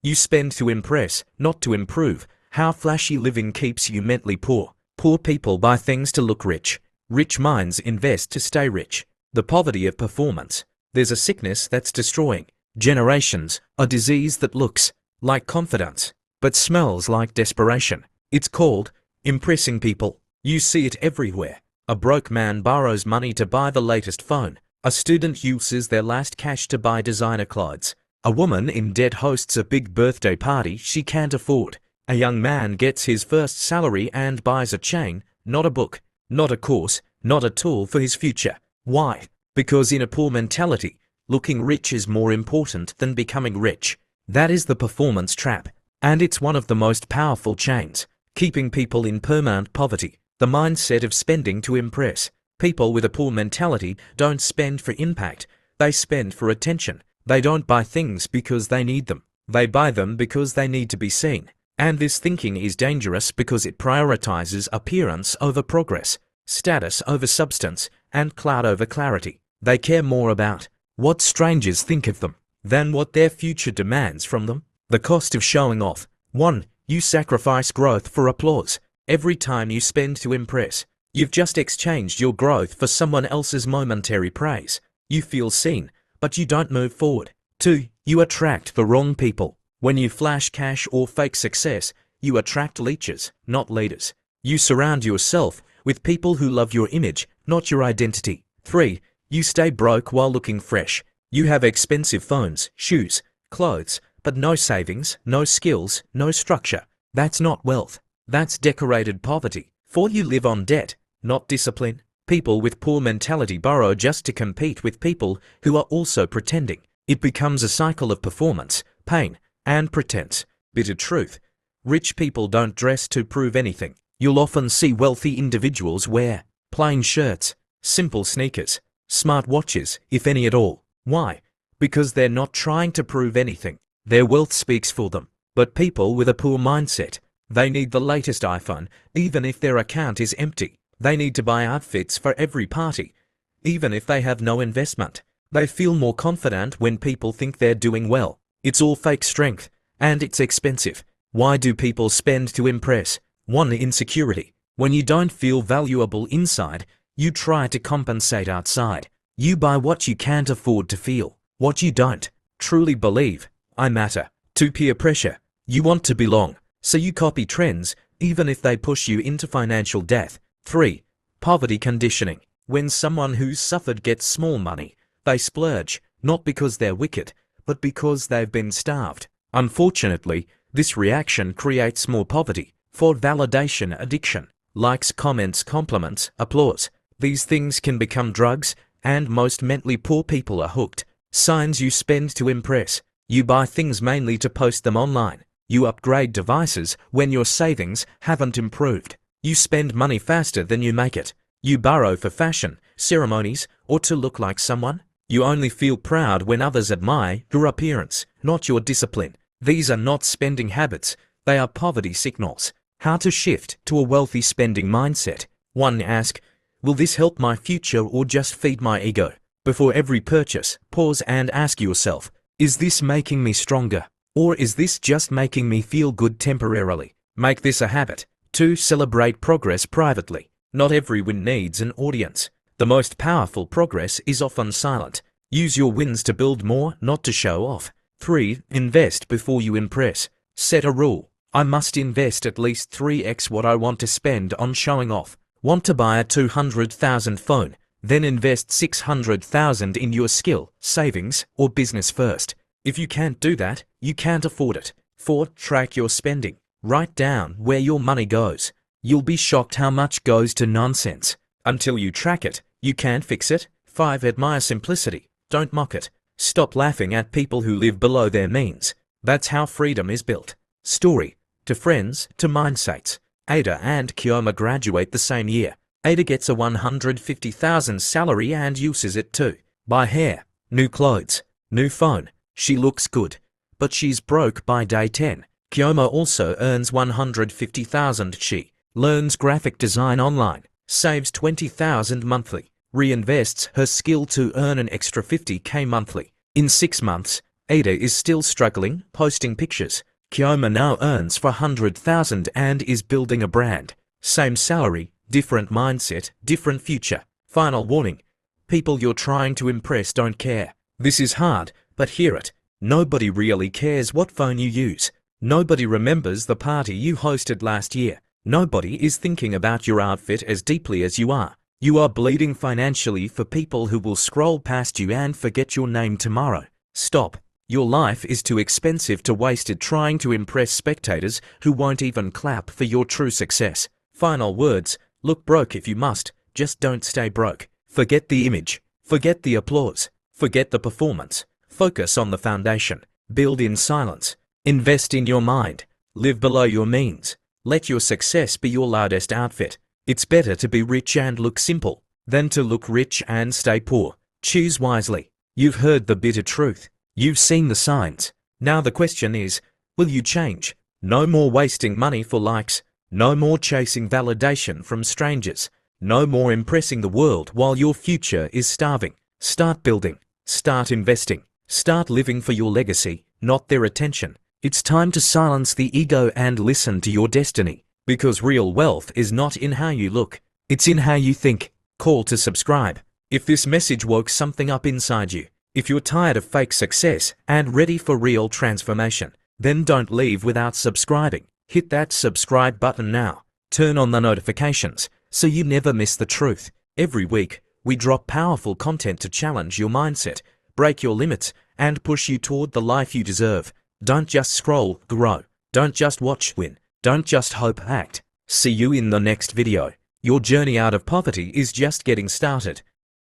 You spend to impress, not to improve. How flashy living keeps you mentally poor. Poor people buy things to look rich. Rich minds invest to stay rich. The poverty of performance. There's a sickness that's destroying generations, a disease that looks like confidence, but smells like desperation. It's called impressing people. You see it everywhere. A broke man borrows money to buy the latest phone. A student uses their last cash to buy designer clothes. A woman in debt hosts a big birthday party she can't afford. A young man gets his first salary and buys a chain, not a book, not a course, not a tool for his future. Why? Because in a poor mentality, looking rich is more important than becoming rich. That is the performance trap. And it's one of the most powerful chains, keeping people in permanent poverty. The mindset of spending to impress. People with a poor mentality don't spend for impact, they spend for attention. They don't buy things because they need them. They buy them because they need to be seen. And this thinking is dangerous because it prioritizes appearance over progress, status over substance, and clout over clarity. They care more about what strangers think of them than what their future demands from them. The cost of showing off. 1. You sacrifice growth for applause. Every time you spend to impress, you've just exchanged your growth for someone else's momentary praise. You feel seen, but you don't move forward. 2. You attract the wrong people. When you flash cash or fake success, you attract leeches, not leaders. You surround yourself with people who love your image, not your identity. 3. You stay broke while looking fresh. You have expensive phones, shoes, clothes, but no savings, no skills, no structure. That's not wealth. That's decorated poverty. 4. You live on debt, not discipline. People with poor mentality borrow just to compete with people who are also pretending. It becomes a cycle of performance, pain, and pretense. Bitter truth. Rich people don't dress to prove anything. You'll often see wealthy individuals wear plain shirts, simple sneakers, smart watches, if any at all. Why? Because they're not trying to prove anything. Their wealth speaks for them. But people with a poor mindset, they need the latest iPhone, even if their account is empty. They need to buy outfits for every party, even if they have no investment. They feel more confident when people think they're doing well. It's all fake strength, and it's expensive. Why do people spend to impress? 1. Insecurity. When you don't feel valuable inside, you try to compensate outside. You buy what you can't afford to feel, what you don't truly believe. I matter. 2. Peer pressure. You want to belong, so you copy trends, even if they push you into financial death. 3. Poverty conditioning. When someone who's suffered gets small money, they splurge, not because they're wicked, but because they've been starved. Unfortunately, this reaction creates more poverty. For validation addiction, likes, comments, compliments, applause. These things can become drugs, and most mentally poor people are hooked. Signs you spend to impress. You buy things mainly to post them online. You upgrade devices when your savings haven't improved. You spend money faster than you make it. You borrow for fashion, ceremonies, or to look like someone. You only feel proud when others admire your appearance, not your discipline. These are not spending habits, they are poverty signals. How to shift to a wealthy spending mindset. 1. Ask, will this help my future or just feed my ego? Before every purchase, pause and ask yourself, is this making me stronger? Or is this just making me feel good temporarily? Make this a habit. 2. Celebrate progress privately. Not every win needs an audience. The most powerful progress is often silent. Use your wins to build more, not to show off. 3. Invest before you impress. Set a rule. I must invest at least 3x what I want to spend on showing off. Want to buy a $200,000 phone? Then invest $600,000 in your skill, savings, or business first. If you can't do that, you can't afford it. 4. Track your spending. Write down where your money goes. You'll be shocked how much goes to nonsense. Until you track it, you can't fix it. 5. Admire simplicity. Don't mock it. Stop laughing at people who live below their means. That's how freedom is built. Story. To friends, to mindsets. Ada and Kioma graduate the same year. Ada gets a $150,000 salary and uses it to buy hair, new clothes, new phone. She looks good, but she's broke by day 10. Kioma also earns $150,000. She learns graphic design online, saves $20,000 monthly, reinvests her skill to earn an extra $50K monthly. In 6 months, Ada is still struggling, posting pictures. Kioma now earns for 100,000 and is building a brand. Same salary, different mindset, different future. Final warning. People you're trying to impress don't care. This is hard, but hear it. Nobody really cares what phone you use. Nobody remembers the party you hosted last year. Nobody is thinking about your outfit as deeply as you are. You are bleeding financially for people who will scroll past you and forget your name tomorrow. Stop. Your life is too expensive to waste it trying to impress spectators who won't even clap for your true success. Final words. Look broke if you must, just don't stay broke. Forget the image. Forget the applause. Forget the performance. Focus on the foundation. Build in silence. Invest in your mind. Live below your means. Let your success be your loudest outfit. It's better to be rich and look simple than to look rich and stay poor. Choose wisely. You've heard the bitter truth. You've seen the signs. Now the question is, will you change? No more wasting money for likes. No more chasing validation from strangers. No more impressing the world while your future is starving. Start building. Start investing. Start living for your legacy, not their attention. It's time to silence the ego and listen to your destiny. Because real wealth is not in how you look. It's in how you think. Call to subscribe. If this message woke something up inside you, if you're tired of fake success and ready for real transformation, then don't leave without subscribing. Hit that subscribe button now. Turn on the notifications so you never miss the truth. Every week, we drop powerful content to challenge your mindset, break your limits, and push you toward the life you deserve. Don't just scroll, grow. Don't just watch, win. Don't just hope, act. See you in the next video. Your journey out of poverty is just getting started.